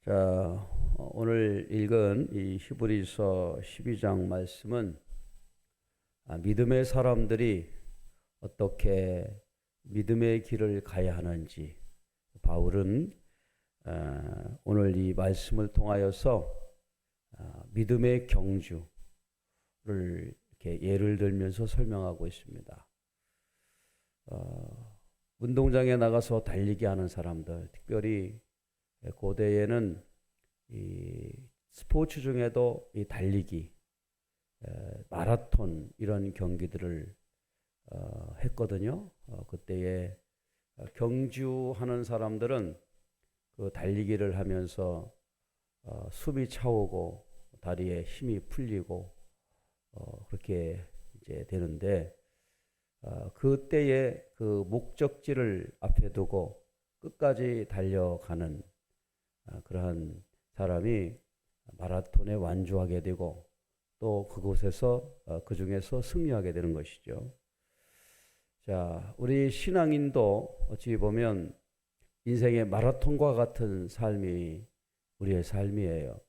자, 오늘 읽은 이 히브리서 12장 말씀은 믿음의 사람들이 어떻게 믿음의 길을 가야 하는지 바울은 오늘 이 말씀을 통하여서 믿음의 경주를 이렇게 예를 들면서 설명하고 있습니다. 운동장에 나가서 달리기 하는 사람들, 특별히 고대에는 이 스포츠 중에도 이 달리기, 마라톤 이런 경기들을 했거든요. 그때에 경주하는 사람들은 그 달리기를 하면서 숨이 차오고 다리에 힘이 풀리고 그렇게 이제 되는데 그때의 그 목적지를 앞에 두고 끝까지 달려가는 그러한 사람이 마라톤에 완주하게 되고 또 그곳에서 그 중에서 승리하게 되는 것이죠. 자, 우리 신앙인도 어찌 보면 인생의 마라톤과 같은 삶이 우리의 삶이에요.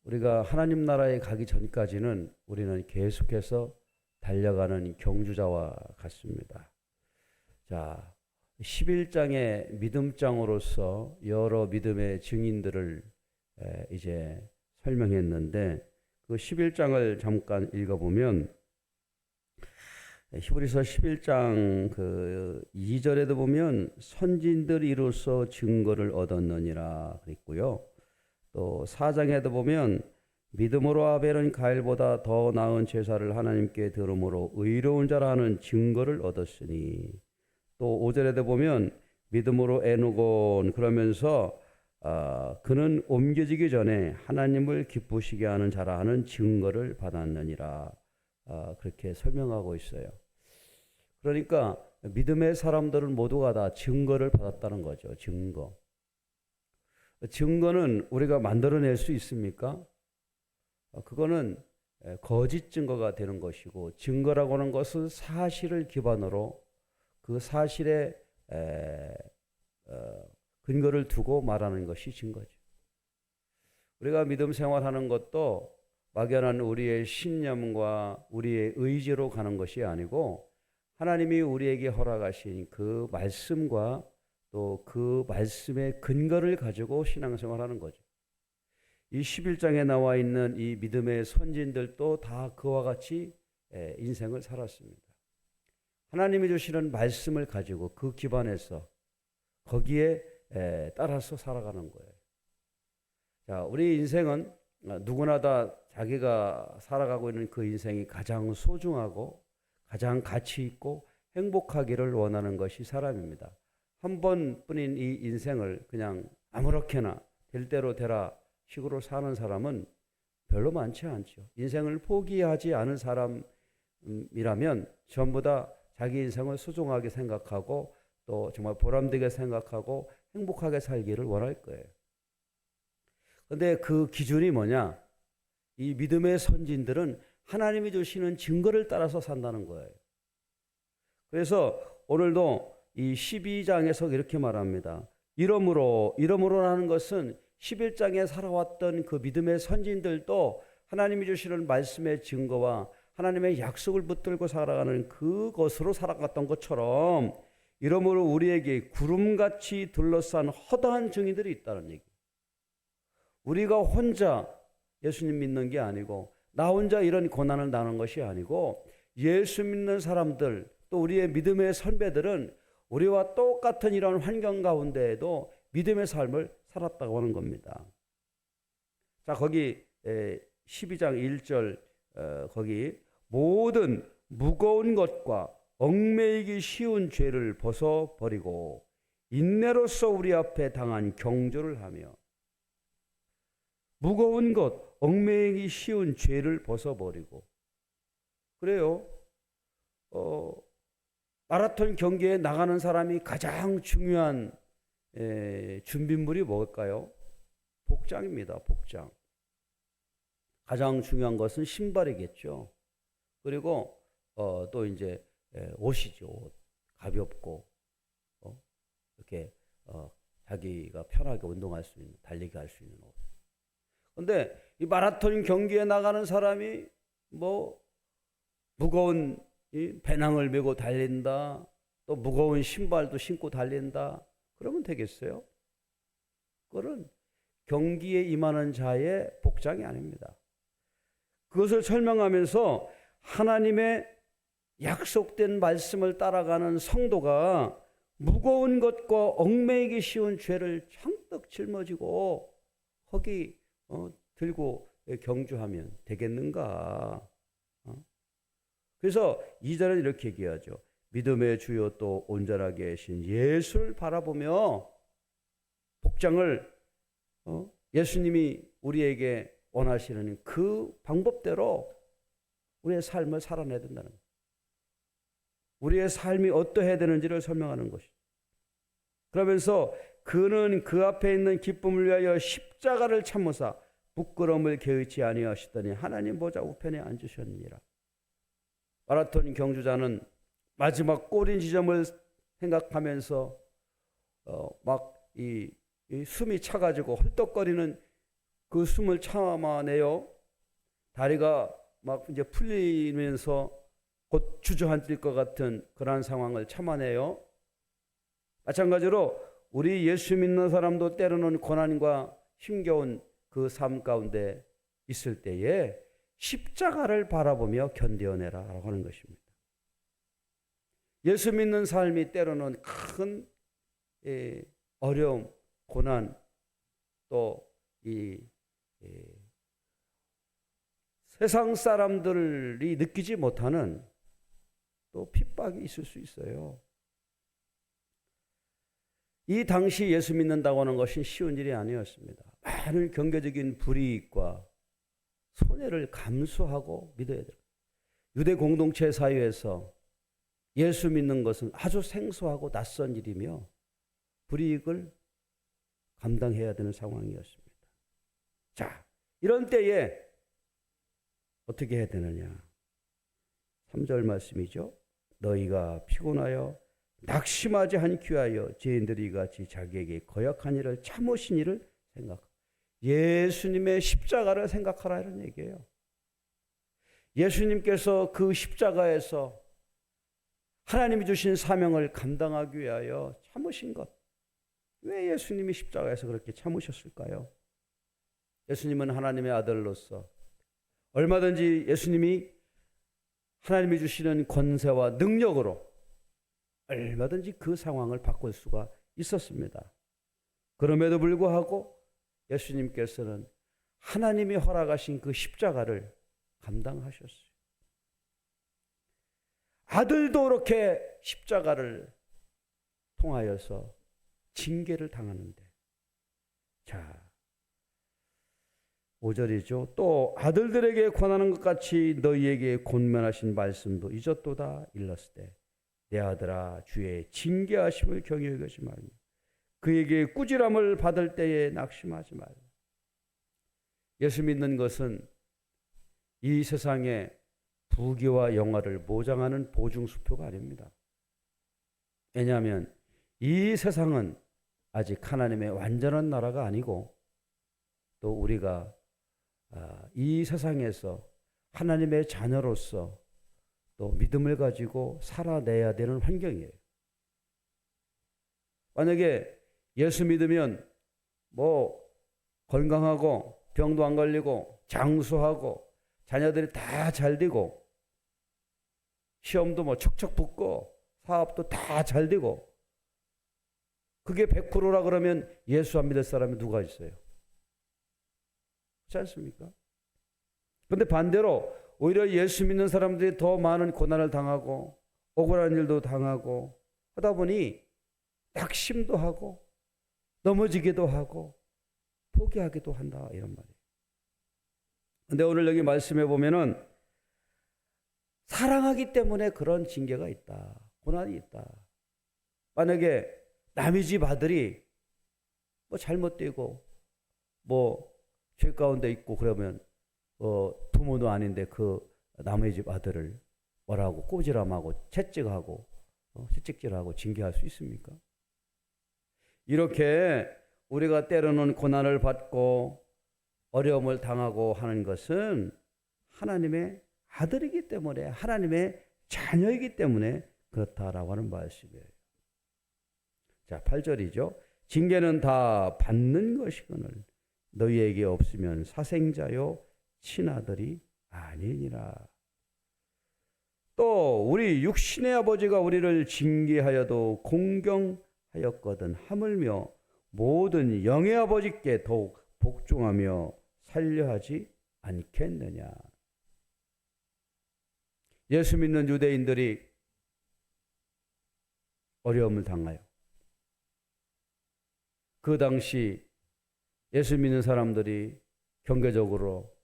우리가 하나님 나라에 가기 전까지는 우리는 계속해서 달려가는 경주자와 같습니다. 자, 11장의 믿음장으로서 여러 믿음의 증인들을 이제 설명했는데 그 11장을 잠깐 읽어보면 히브리서 11장 그 2절에도 보면 선진들이 이로써 증거를 얻었느니라 그랬고요. 또 4장에도 보면 믿음으로 아벨은 가일보다 더 나은 제사를 하나님께 드림으로 의로운 자라 하는 증거를 얻었으니 또 5절에도 보면 믿음으로 에녹은 그러면서 그는 옮겨지기 전에 하나님을 기쁘시게 하는 자라 하는 증거를 받았느니라 그렇게 설명하고 있어요. 그러니까 믿음의 사람들은 모두가 다 증거를 받았다는 거죠. 증거. 증거는 우리가 만들어낼 수 있습니까? 그거는 거짓 증거가 되는 것이고 증거라고 하는 것은 사실을 기반으로 그 사실에 근거를 두고 말하는 것이 증거죠. 우리가 믿음 생활하는 것도 막연한 우리의 신념과 우리의 의지로 가는 것이 아니고 하나님이 우리에게 허락하신 그 말씀과 또 그 말씀의 근거를 가지고 신앙생활하는 거죠. 이 11장에 나와 있는 이 믿음의 선진들도 다 그와 같이 인생을 살았습니다. 하나님이 주시는 말씀을 가지고 그 기반에서 거기에 따라서 살아가는 거예요. 자, 우리 인생은 누구나 다 자기가 살아가고 있는 그 인생이 가장 소중하고 가장 가치 있고 행복하기를 원하는 것이 사람입니다. 한 번뿐인 이 인생을 그냥 아무렇게나 될 대로 되라 식으로 사는 사람은 별로 많지 않죠. 인생을 포기하지 않은 사람이라면 전부 다 자기 인생을 소중하게 생각하고 또 정말 보람되게 생각하고 행복하게 살기를 원할 거예요. 그런데 그 기준이 뭐냐? 이 믿음의 선진들은 하나님이 주시는 증거를 따라서 산다는 거예요. 그래서 오늘도 이 12장에서 이렇게 말합니다. 이러므로라는 것은 11장에 살아왔던 그 믿음의 선진들도 하나님이 주시는 말씀의 증거와 하나님의 약속을 붙들고 살아가는 그것으로 살아갔던 것처럼 이러므로 우리에게 구름같이 둘러싼 허다한 증인들이 있다는 얘기. 우리가 혼자 예수님 믿는 게 아니고 나 혼자 이런 고난을 당하는 것이 아니고 예수 믿는 사람들 또 우리의 믿음의 선배들은 우리와 똑같은 이런 환경 가운데에도 믿음의 삶을 살았다고 하는 겁니다. 자, 거기 12장 1절 거기 모든 무거운 것과 얽매이기 쉬운 죄를 벗어버리고 인내로서 우리 앞에 당한 경주를 하며 무거운 것, 얽매이기 쉬운 죄를 벗어버리고 그래요. 마라톤 경기에 나가는 사람이 가장 중요한 준비물이 뭘까요? 복장입니다. 복장. 가장 중요한 것은 신발이겠죠. 그리고 또 이제 옷이죠. 옷. 가볍고 이렇게 자기가 편하게 운동할 수 있는, 달리기 할 수 있는 옷. 근데 이 마라톤 경기에 나가는 사람이 뭐 무거운 이 배낭을 메고 달린다, 또 무거운 신발도 신고 달린다, 그러면 되겠어요? 그건 경기에 임하는 자의 복장이 아닙니다. 그것을 설명하면서 하나님의 약속된 말씀을 따라가는 성도가 무거운 것과 얽매이기 쉬운 죄를 잔뜩 짊어지고 허기 들고 경주하면 되겠는가? 그래서 2절은 이렇게 얘기하죠. 믿음의 주요 또 온전하게 하신 예수를 바라보며 복장을 예수님이 우리에게 원하시는 그 방법대로 우리의 삶을 살아내야 된다는 거예요. 우리의 삶이 어떠해야 되는지를 설명하는 것이죠. 그러면서 그는 그 앞에 있는 기쁨을 위하여 십자가를 참으사 부끄러움을 개의치 아니하시더니 하나님 보좌 우편에 앉으셨느니라. 마라톤 경주자는 마지막 꼬린 지점을 생각하면서 막 이 숨이 차가지고 헐떡거리는 그 숨을 참아내요. 다리가 막 이제 풀리면서 곧 주저앉을 것 같은 그러한 상황을 참아내요. 마찬가지로 우리 예수 믿는 사람도 때로는 고난과 힘겨운 그 삶 가운데 있을 때에 십자가를 바라보며 견뎌내라라고 하는 것입니다. 예수 믿는 삶이 때로는 큰 어려움, 고난, 또 이 세상 사람들이 느끼지 못하는 또 핍박이 있을 수 있어요. 이 당시 예수 믿는다고 하는 것이 쉬운 일이 아니었습니다. 많은 경제적인 불이익과 손해를 감수하고 믿어야 돼요. 유대 공동체 사회에서 예수 믿는 것은 아주 생소하고 낯선 일이며 불이익을 감당해야 되는 상황이었습니다. 자, 이런 때에 어떻게 해야 되느냐? 3절 말씀이죠. 너희가 피곤하여 낙심하지 않기 위하여 죄인들이 같이 자기에게 거역한 일을 참으신 일을 생각하라. 예수님의 십자가를 생각하라 이런 얘기예요. 예수님께서 그 십자가에서 하나님이 주신 사명을 감당하기 위하여 참으신 것. 왜 예수님이 십자가에서 그렇게 참으셨을까요? 예수님은 하나님의 아들로서 얼마든지 예수님이 하나님이 주시는 권세와 능력으로 얼마든지 그 상황을 바꿀 수가 있었습니다. 그럼에도 불구하고 예수님께서는 하나님이 허락하신 그 십자가를 감당하셨어요. 아들도 그렇게 십자가를 통하여서 징계를 당하는데, 자 5절이죠. 또 아들들에게 권하는 것 같이 너희에게 권면하신 말씀도 잊었도다. 일렀으되 내 아들아 주의 징계하심을 경히 여기지 말며 그에게 꾸지람을 받을 때에 낙심하지 말라. 예수 믿는 것은 이 세상의 부귀와 영화를 보장하는 보증수표가 아닙니다. 왜냐하면 이 세상은 아직 하나님의 완전한 나라가 아니고 또 우리가 이 세상에서 하나님의 자녀로서 또 믿음을 가지고 살아내야 되는 환경이에요. 만약에 예수 믿으면 뭐 건강하고 병도 안 걸리고 장수하고 자녀들이 다 잘 되고 시험도 뭐 척척 붙고 사업도 다 잘 되고 그게 100%라 그러면 예수 안 믿을 사람이 누가 있어요? 그렇지 않습니까? 그런데 반대로 오히려 예수 믿는 사람들이 더 많은 고난을 당하고 억울한 일도 당하고 하다 보니 낙심도 하고 넘어지기도 하고 포기하기도 한다 이런 말이에요. 그런데 오늘 여기 말씀해 보면은 사랑하기 때문에 그런 징계가 있다. 고난이 있다. 만약에 남의 집 아들이 뭐 잘못되고 뭐 죄 가운데 있고 그러면 부모도 아닌데 그 남의 집 아들을 뭐라고 꼬지람하고 채찍질하고 징계할 수 있습니까? 이렇게 우리가 때로는 고난을 받고 어려움을 당하고 하는 것은 하나님의 아들이기 때문에, 하나님의 자녀이기 때문에 그렇다라고 하는 말씀이에요. 자, 8절이죠. 징계는 다 받는 것이거늘 너희에게 없으면 사생자요 친아들이 아니니라. 또 우리 육신의 아버지가 우리를 징계하여도 공경하였거든 하물며 모든 영의 아버지께 더욱 복종하며 살려하지 않겠느냐. 예수 믿는 유대인들이 어려움을 당하여 그 당시 예수 믿는 사람들이 경제적으로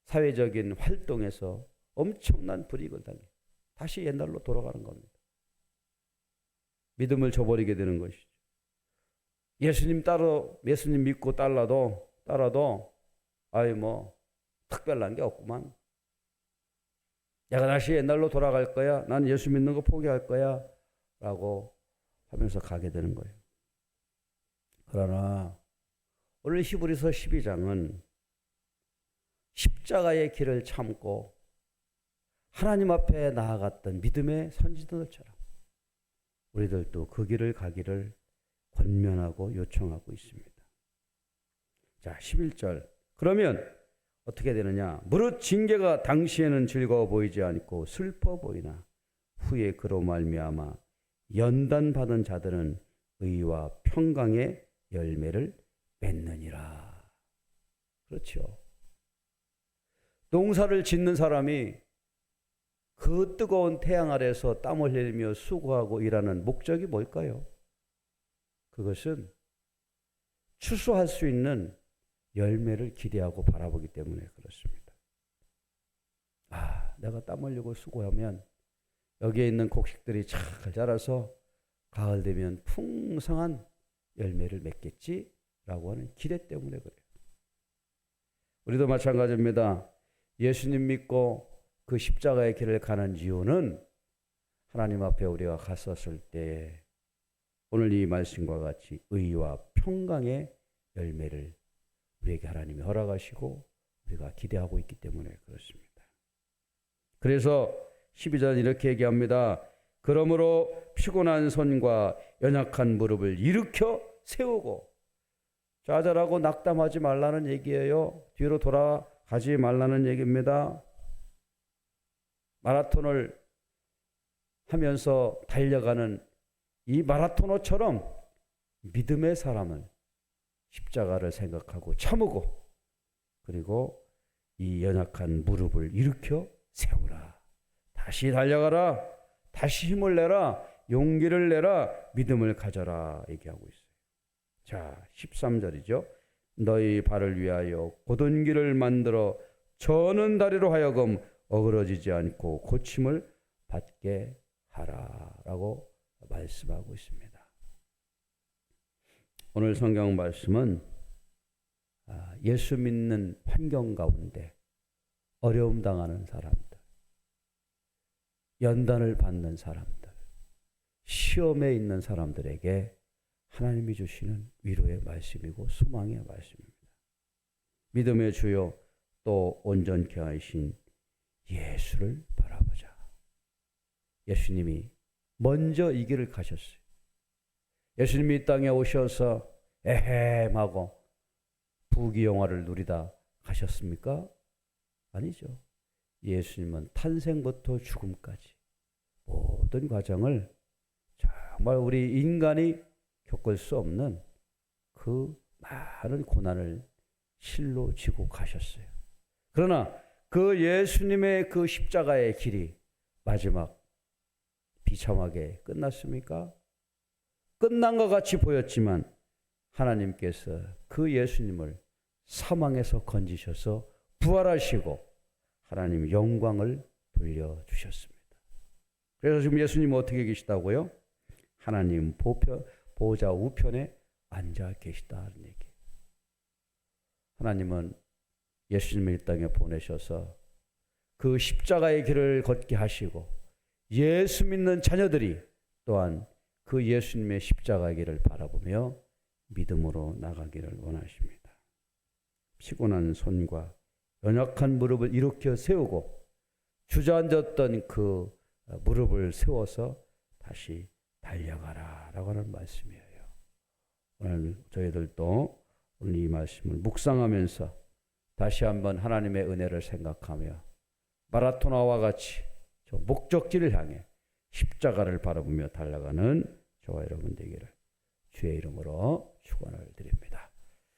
사회적인 활동에서 엄청난 불이익을 당해 다시 옛날로 돌아가는 겁니다. 믿음을 저버리게 되는 것이죠. 예수님 믿고 따라도 아이 뭐 특별한 게 없구만. 내가 다시 옛날로 돌아갈 거야. 나는 예수 믿는 거 포기할 거야. 라고 하면서 가게 되는 거예요. 그러나 오늘 히브리서 12장은 십자가의 길을 참고 하나님 앞에 나아갔던 믿음의 선지자들처럼 우리들도 그 길을 가기를 권면하고 요청하고 있습니다. 자, 11절. 그러면 어떻게 되느냐? 무릇 징계가 당시에는 즐거워 보이지 않고 슬퍼 보이나 후에 그로 말미암아 연단받은 자들은 의와 평강의 열매를 맺느니라. 그렇죠. 농사를 짓는 사람이 그 뜨거운 태양 아래서 땀을 흘리며 수고하고 일하는 목적이 뭘까요? 그것은 추수할 수 있는 열매를 기대하고 바라보기 때문에 그렇습니다. 내가 땀 흘리고 수고하면 여기에 있는 곡식들이 잘 자라서 가을 되면 풍성한 열매를 맺겠지라고 하는 기대 때문에 그래요. 우리도 마찬가지입니다. 예수님 믿고 그 십자가의 길을 가는 이유는 하나님 앞에 우리가 갔었을 때 오늘 이 말씀과 같이 의와 평강의 열매를 우리에게 하나님이 허락하시고 우리가 기대하고 있기 때문에 그렇습니다. 그래서 12절 이렇게 얘기합니다. 그러므로 피곤한 손과 연약한 무릎을 일으켜 세우고. 좌절하고 낙담하지 말라는 얘기예요. 뒤로 돌아가지 말라는 얘기입니다. 마라톤을 하면서 달려가는 이 마라토너처럼 믿음의 사람은 십자가를 생각하고 참고 그리고 이 연약한 무릎을 일으켜 세우라. 다시 달려가라. 다시 힘을 내라. 용기를 내라. 믿음을 가져라. 얘기하고 있어요. 자, 13절이죠. 너희 발을 위하여 곧은 길을 만들어 저는 다리로 하여금 어그러지지 않고 고침을 받게 하라. 라고 말씀하고 있습니다. 오늘 성경 말씀은 예수 믿는 환경 가운데 어려움 당하는 사람들, 연단을 받는 사람들, 시험에 있는 사람들에게 하나님이 주시는 위로의 말씀이고 소망의 말씀입니다. 믿음의 주요 또 온전케 하신 예수를 바라보자. 예수님이 먼저 이 길을 가셨어요. 예수님이 이 땅에 오셔서 에헴하고 부귀영화를 누리다 가셨습니까? 아니죠. 예수님은 탄생부터 죽음까지 모든 과정을 정말 우리 인간이 겪을 수 없는 그 많은 고난을 실로 지고 가셨어요. 그러나 그 예수님의 그 십자가의 길이 마지막 비참하게 끝났습니까? 끝난 것 같이 보였지만 하나님께서 그 예수님을 사망에서 건지셔서 부활하시고 하나님 영광을 돌려주셨습니다. 그래서 지금 예수님은 어떻게 계시다고요? 하나님 보좌 우편에 앉아 계시다는 얘기. 하나님은 예수님을 이 땅에 보내셔서 그 십자가의 길을 걷게 하시고 예수 믿는 자녀들이 또한 그 예수님의 십자가의 길을 바라보며 믿음으로 나가기를 원하십니다. 피곤한 손과 연약한 무릎을 일으켜 세우고 주저앉았던 그 무릎을 세워서 다시 달려가라 라고 하는 말씀이에요. 오늘 저희들도 오늘 이 말씀을 묵상하면서 다시 한번 하나님의 은혜를 생각하며 마라토나와 같이 저 목적지를 향해 십자가를 바라보며 달려가는 저와 여러분 되기를 주의 이름으로 축원을 드립니다.